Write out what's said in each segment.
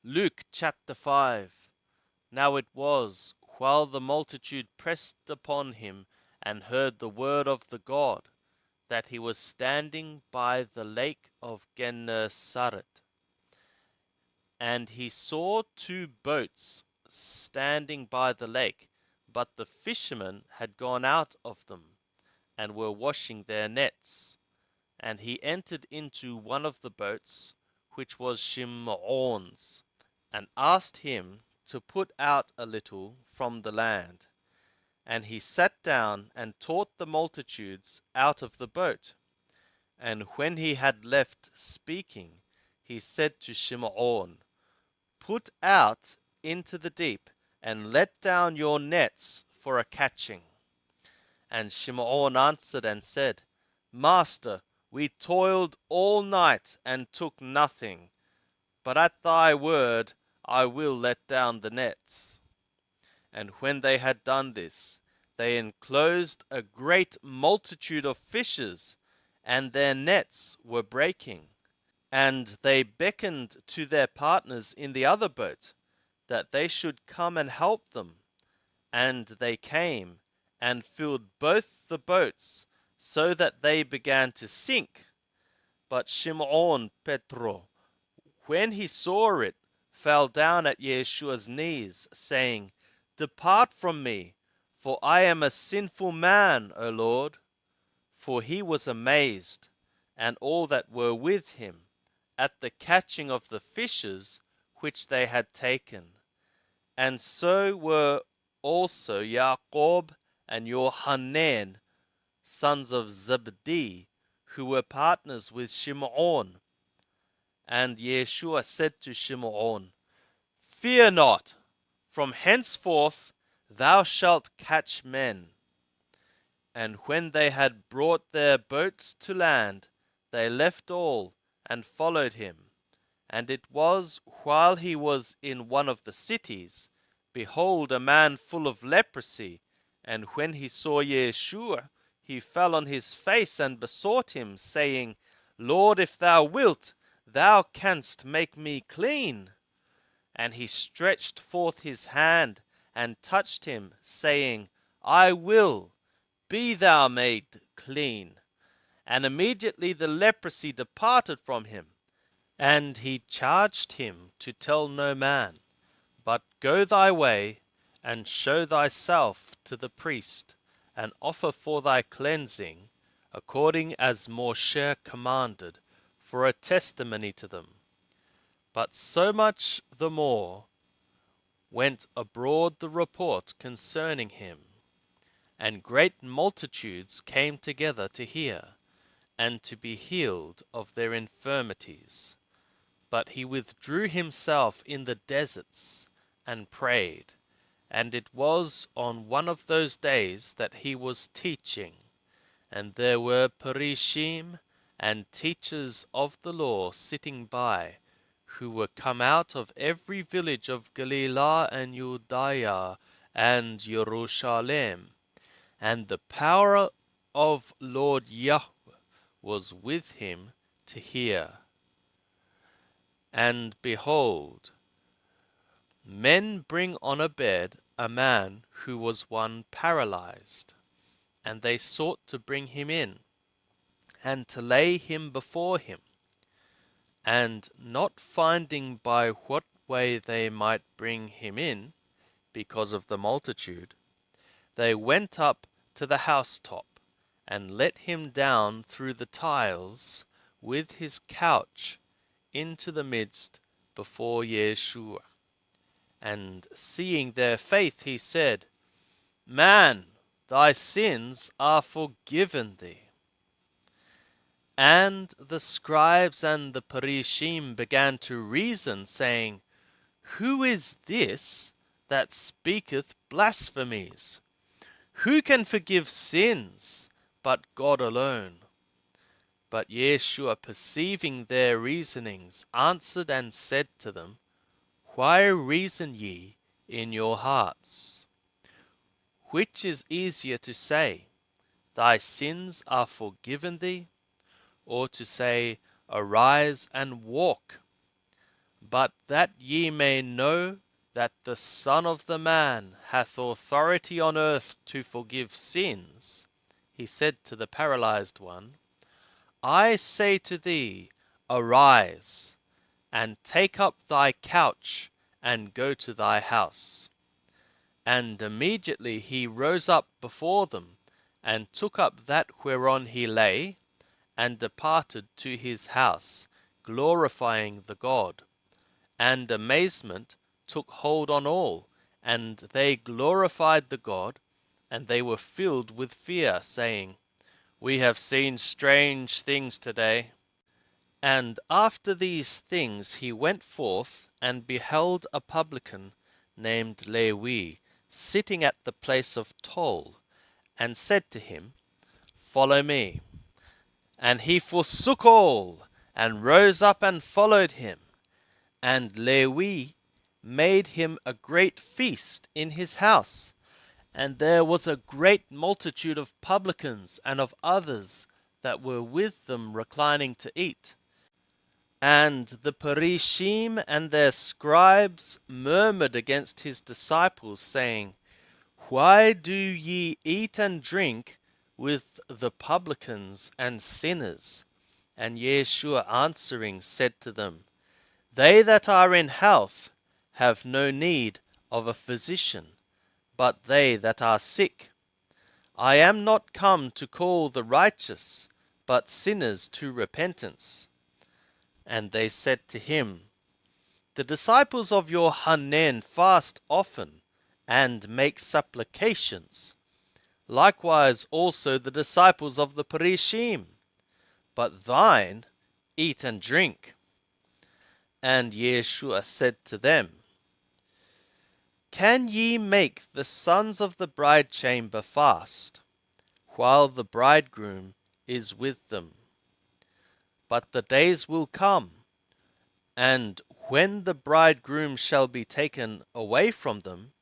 Luke chapter 5. Now it was, while the multitude pressed upon him and heard the word of the God, that he was standing by the lake of Gennesaret. And he saw two boats standing by the lake, but the fishermen had gone out of them, and were washing their nets. And he entered into one of the boats, which was Shimon's, and asked him to put out a little from the land. And he sat down and taught the multitudes out of the boat. And when he had left speaking, he said to Shimon, Put out into the deep, and let down your nets for a catching. And Shimon answered and said, Master, we toiled all night and took nothing, but at thy word I will let down the nets. And when they had done this, they enclosed a great multitude of fishes, and their nets were breaking. And they beckoned to their partners in the other boat, that they should come and help them. And they came, and filled both the boats, so that they began to sink. But Shimon Petro, when he saw it, fell down at Yeshua's knees, saying, Depart from me, for I am a sinful man, O Lord. For he was amazed, and all that were with him, at the catching of the fishes which they had taken. And so were also Jacob and Johanan, sons of Zebedee, who were partners with Shimon. And Yeshua said to Shimon, Fear not, from henceforth thou shalt catch men. And when they had brought their boats to land, they left all, and followed him. And it was while he was in one of the cities, behold, a man full of leprosy, and when he saw Yeshua, he fell on his face and besought him, saying, Lord, if thou wilt, thou canst make me clean. And he stretched forth his hand and touched him, saying, I will, be thou made clean. And immediately the leprosy departed from him. And he charged him to tell no man, but go thy way, and show thyself to the priest, and offer for thy cleansing, according as Moshe commanded, for a testimony to them. But so much the more went abroad the report concerning him, and great multitudes came together to hear, and to be healed of their infirmities. But he withdrew himself in the deserts, and prayed. And it was on one of those days that he was teaching, and there were Parishim and teachers of the law sitting by, who were come out of every village of Galilee and Judea and Jerusalem. And the power of Lord Yahweh was with him to hear. And behold, men bring on a bed a man who was one paralyzed. And they sought to bring him in, and to lay him before him. And not finding by what way they might bring him in, because of the multitude, they went up to the housetop, and let him down through the tiles with his couch into the midst before Yeshua. And seeing their faith, he said, Man, thy sins are forgiven thee. And the scribes and the Parishim began to reason, saying, Who is this that speaketh blasphemies? Who can forgive sins but God alone? But Yeshua, perceiving their reasonings, answered and said to them, Why reason ye in your hearts? Which is easier to say, Thy sins are forgiven thee, or to say, Arise and walk? But that ye may know that the Son of the Man hath authority on earth to forgive sins, he said to the paralyzed one, I say to thee, arise, and take up thy couch, and go to thy house. And immediately he rose up before them, and took up that whereon he lay, and departed to his house, glorifying the God. And amazement took hold on all, and they glorified the God, and they were filled with fear, saying, We have seen strange things today. And after these things he went forth, and beheld a publican named Lewi sitting at the place of toll, and said to him, Follow me. And he forsook all, and rose up and followed him. And Lewi made him a great feast in his house. And there was a great multitude of publicans and of others that were with them reclining to eat. And the Parishim and their scribes murmured against his disciples, saying, Why do ye eat and drink with the publicans and sinners? And Yeshua answering said to them, They that are in health have no need of a physician, but they that are sick. I am not come to call the righteous, but sinners to repentance. And they said to him, The disciples of your Hanan fast often, and make supplications. Likewise also the disciples of the Parishim, but thine eat and drink. And Yeshua said to them, Can ye make the sons of the bridechamber fast, while the bridegroom is with them? But the days will come, and when the bridegroom shall be taken away from them,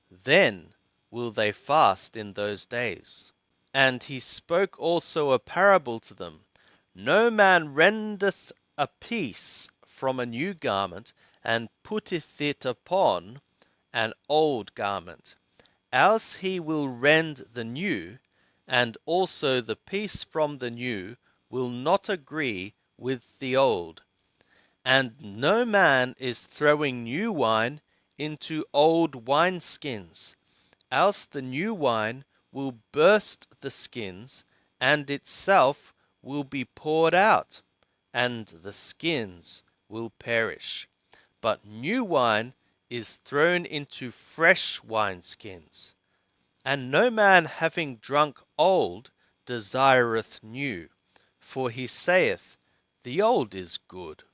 then will they fast in those days. And he spoke also a parable to them. No man rendeth a piece from a new garment, and putteth it upon an old garment. Else he will rend the new, and also the piece from the new will not agree with the old. And no man is throwing new wine into old wineskins, else the new wine will burst the skins, and itself will be poured out, and the skins will perish. But new wine is thrown into fresh wineskins. And no man having drunk old desireth new, for he saith, The old is good.